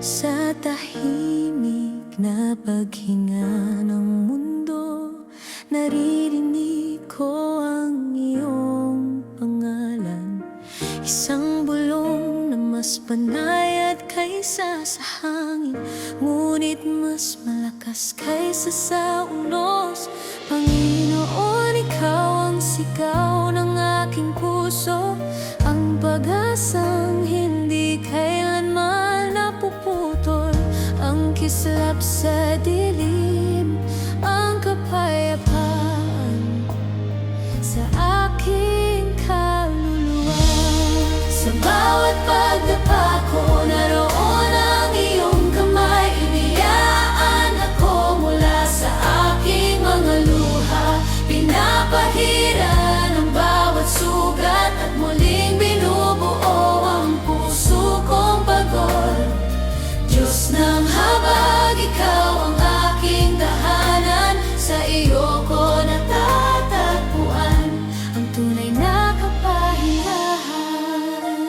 Sa tahimik na paghinga ng mundo, naririnig ko ang iyong pangalan. Isang bulong na mas panay at kaysa sa hangin, ngunit mas malakas kaysa sa unos. Panginoon, ikaw ang sigaw ng aking puso, ang pag-asang hindi kailanman napuputol, ang kislap sa dilim, ang kapayapaan sa aking kaluluwa. Sa bawat pagdapa ko, naroon ang iyong kamay. Iniyaan ako mula sa aking mga luha, pinapahira ng bawat sugat at muling binubuo ang puso kong pagod. Diyos ng habag, ikaw ang aking tahanan, sa iyo ko natatagpuan ang tunay na kapahingahan.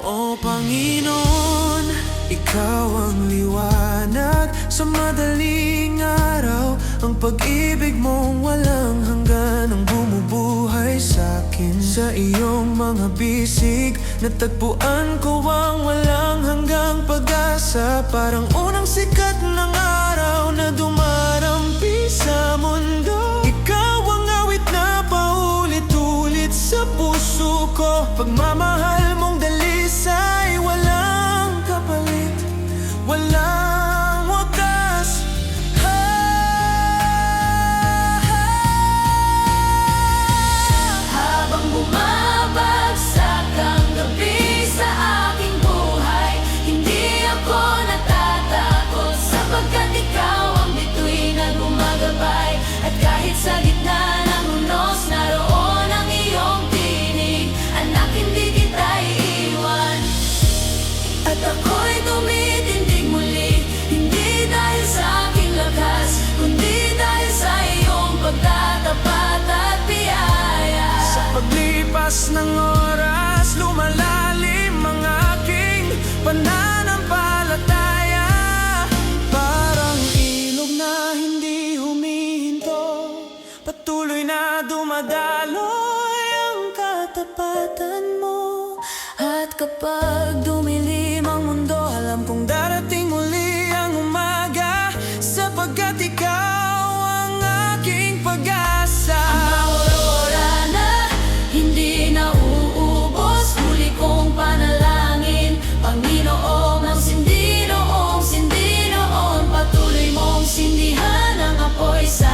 O Panginoon, ikaw ang liwanag sa madaling araw, ang pag-ibig mong walang hanggan ang bumubuhay sa'kin. Sa iyong mga bisig, natagpuan ko ang walang hanggang pag-asa, parang unang sikat ng araw na dumarampi sa mundo. Ikaw ang awit na paulit-ulit sa puso ko, pagmamahal mong dalisay, walang kapalit, walang wakas. Habang bumabagsak ang gabi sa aking buhay, hindi ako natatakot, sapagkat ikaw ang bituin na gumagabay. At kahit sa gitna ng unos, naroon ang iyong tinig. Anak, hindi kita iiwan. At ako'y tumitindig muli, hindi dahil sa aking lakas, kundi dahil sa iyong pagtatapat at biyaya. Sa paglipas ng oras, lumalalim ang aking pananampalataya, parang ilog na hindi humihinto, patuloy na dumadaloy ang katapatan mo. At kapag dumilim ang mundo, Alam kong darating muli ang umaga, sapagkat ikaw ang aking pag-asa. ang aurora na hindi nauubos, huli kong panalangin. Panginoon, ang sindi noon, patuloy mong sindihan ang apoy sa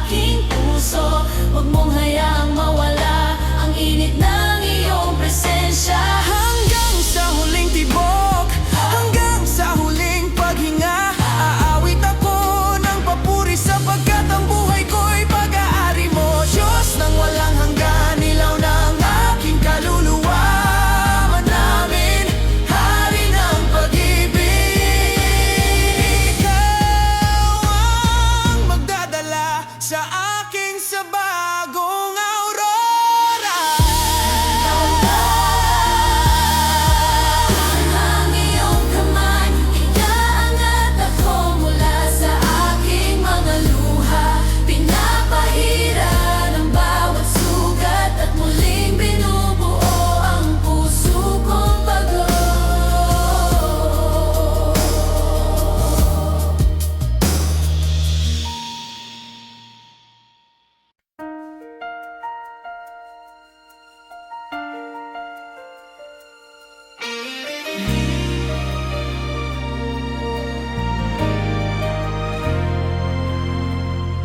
aking puso. Huwag mong hayaang mawala ang init ng iyong presensya. Hanggang sa huling tibok, hanggang sa huling paghinga, aawit ako ng papuri, sapagkat ang buhay ko'y pag-aari mo. Diyos ng walang hanggan, ilaw ng aking kaluluwa, manamin, hari ng pag-ibig. Ikaw ang magdadala sa aking sa bagong aurora. Ang iyong kamay, inaangat ako mula sa aking mga luha, pinapahira ng bawat sugat at muling binubuo ang puso kong pagod.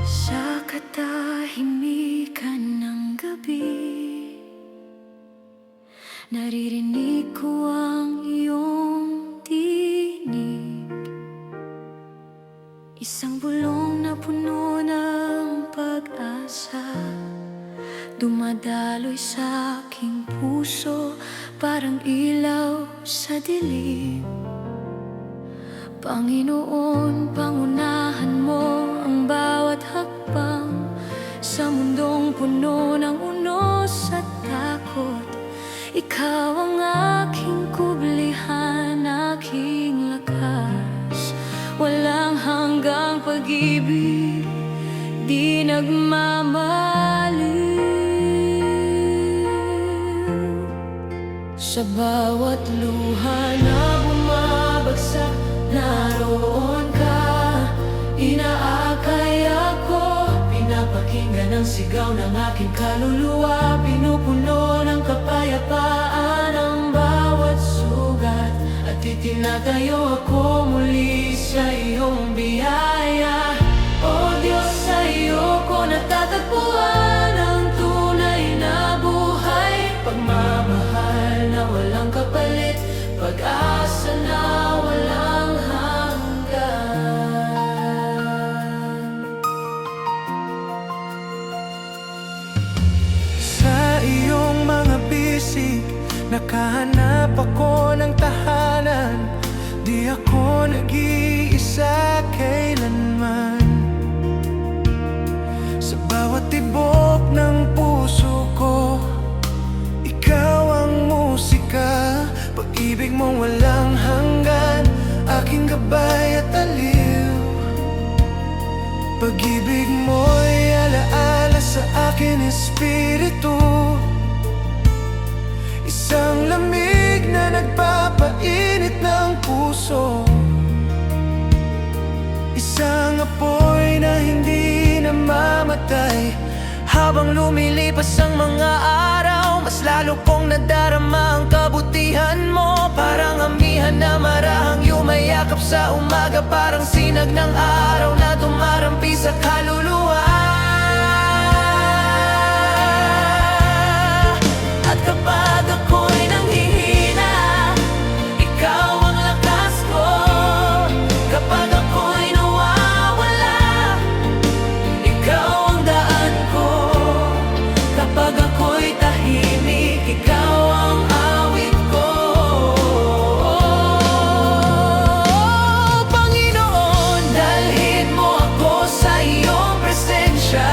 Sa katahimikan ng gabi, naririnig ko ang iyong tinig. Isang bulong na puno ng pag-asa, dumadaloy sa aking puso, parang ilaw sa dilim. Panginoon, pangunahan mo ang bawat hakbang sa mundong puno ng unos at takot. Ikaw ang aking kublihan, pag-ibig di nagmamaliw. Sa bawat luha na bumabagsak, naroon ka. Inaakay ako, pinapakinggan ang sigaw ng aking kaluluwa. Pinupuno ng kapayapaan ang bawat sugat, at itinatayo ako muli sa iyong biyaya. O Diyos, sa iyo ko natatagpuan ang tunay na buhay. Pagmamahal na walang kapalit, pag-asa na walang hanggan. Sa iyong mga bisig, nakahanap ako ng tahanan. Di ako nag-iisa kailanman. Sa bawat tibok ng puso ko, ikaw ang musika. Pag-ibig mong walang hanggan, aking gabay at aliw. Pag-ibig mo'y alaala sa akin, espiritu. Isang lamig na nagpapainit ng puso, isang apoy na hindi namamatay. Habang lumilipas ang mga araw, mas lalo kong nadarama ang kabutihan mo. Parang amihan na marahang yumayakap sa umaga, parang sinag ng araw na tumarampi sa kaluluwa. At kapag ako'y nanghihina, ikaw ang lakas ko. Kapag ako'y nawawala, ikaw ang daan ko. Kapag ako'y tahimik, ikaw ang awit ko. Panginoon, dalhin mo ako sa iyong presensya.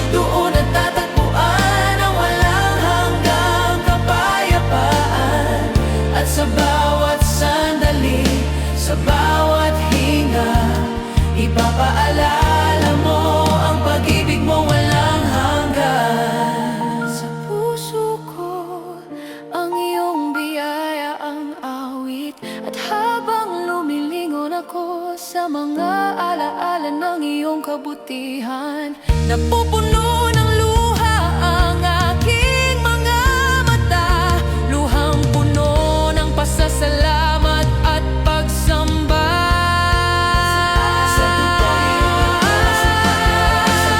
Doon natatagpuan ang walang hanggang kapayapaan. At sa bawat sandali, sa bawat hinga, ipapaalala mo ang pag-ibig mo walang hanggan. Sa puso ko, ang iyong biyaya ang awit. At habang lumilingon ako sa mga alaala ng iyong kabutihan, napupuno ng luha ang aking mga mata. Luhang puno ng pasasalamat at pagsamba. Sa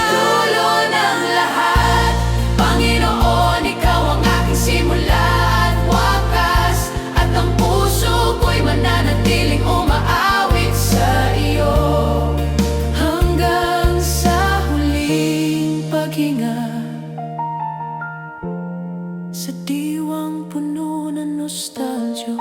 dulo ng lahat, Panginoon, ikaw ang aking simula at wakas. At ang puso ko'y mananatiling umaawit sa iyo hanggang sa huling paghinga. Sa diwang puno ng nostalgia,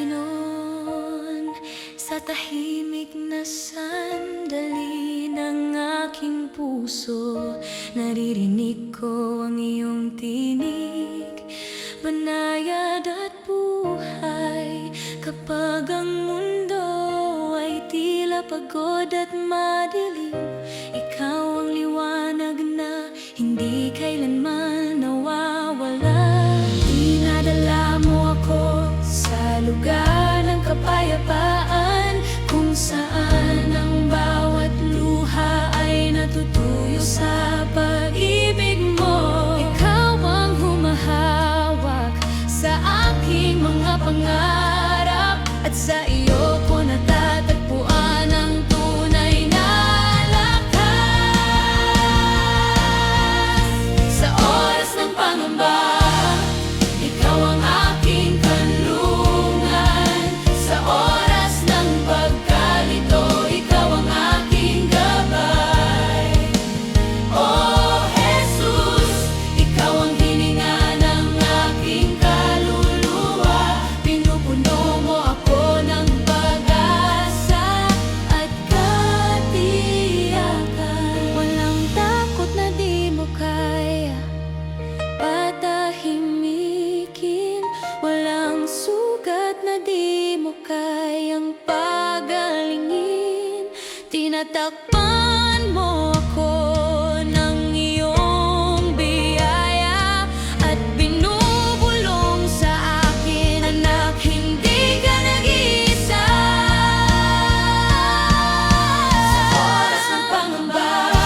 Panginoon, sa tahimik na sandali ng aking puso, naririnig ko ang iyong tinig, banayad at buhay. Kapag ang mundo ay tila pagod at madilim, ikaw ang liwanag na hindi kailanman nawawala. Dinadala mo ako sa lugar ng kapayapaan, kung saan ang bawat luha ay natutuyo sa pag-ibig mo. Ikaw ang humahawak sa aking mga pangarap, at sa iyo ko natatagpuan ang tunay na lakas. Sa oras ng pangamba, ikaw ang aking kanlungan. Sa oras ng pagkalito, ikaw ang aking gabay. Oh Jesus, ikaw ang hininga ng aking kaluluwa. Pinupuno Tinatakpan mo ako ng iyong biyaya at binubulong sa akin, anak, hindi ka nag-iisa. Sa oras ng pangamba,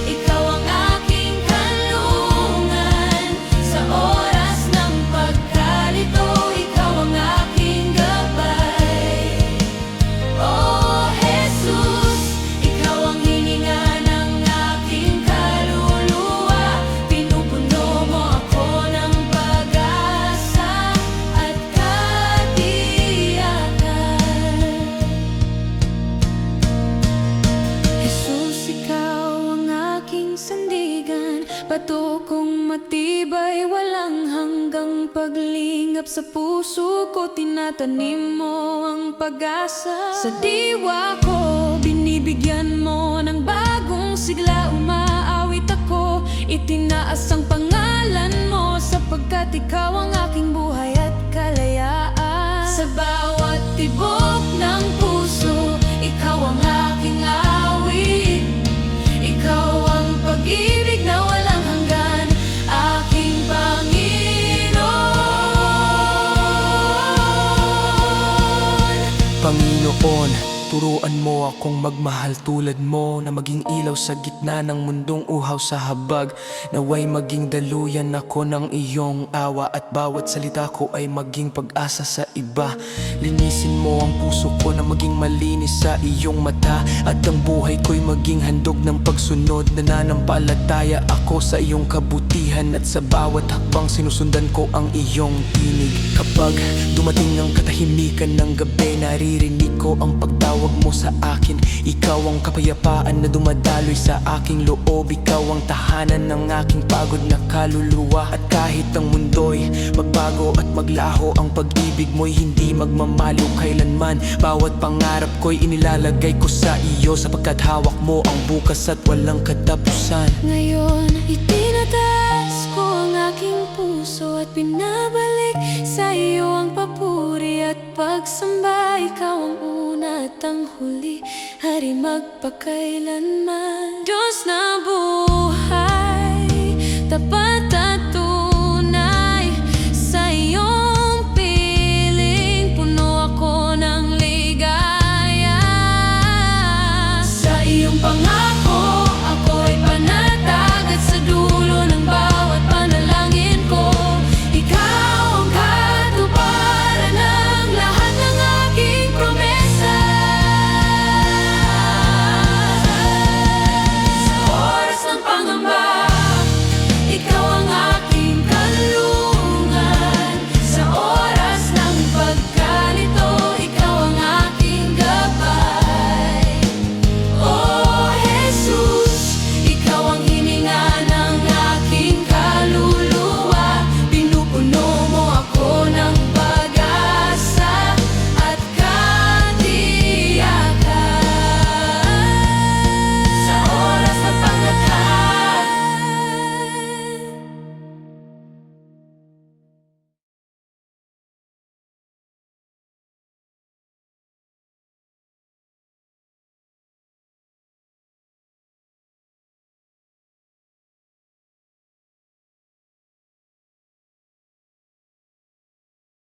ikaw ang aking kanlungan. Sa oras ng pagkalito, ikaw ang aking gabay. Oh Jesus, ikaw ang hininga ng aking kaluluwa. Pinupuno mo ako ng pag-asa at katiyakan. Jesus, ikaw ang aking sandigan, bato kong matibay, walang hanggang paglingap sa puso ko. Tinatanim mo ang pag-asa sa diwa ko, binibigyan mo ng bagong sigla. Umaawit ako, itinaas ang pangalan mo, sapagkat ikaw ang aking buhay at kalayaan. Sa bawat tibok ng puso, ikaw ang aking awit. Ikaw ang pag-ibig na walang hanggan, aking Panginoon, turuan mo akong magmahal tulad mo, na maging ilaw sa gitna ng mundong uhaw sa habag. Naway maging daluyan ako ng iyong awa, at bawat salita ko ay maging pag-asa sa iba. Linisin mo ang puso ko na maging malinis sa iyong mata, at ang buhay ko'y maging handog ng pagsunod. Nananampalataya ako sa iyong kabutihan, at sa bawat hakbang sinusundan ko ang iyong tinig. Kapag dumating ang katahimikan ng gabi, naririnig ko ang pagtawag mo sa akin. Ikaw ang kapayapaan na dumadaloy sa aking loob. Ikaw ang tahanan ng aking pagod na kaluluwa. At kahit ang mundo'y magbago at maglaho, ang pag-ibig mo'y hindi magmamaliw kailanman. Bawat pangarap ko'y inilalagay ko sa iyo, sapagkat hawak mo ang bukas at walang katapusan. Ngayon, itinataas ko ang aking puso at pinabalik sa iyo ang papuri at pagsamba. Ikaw ang una at ang huli, Hari magpakailanman, Diyos na buhay.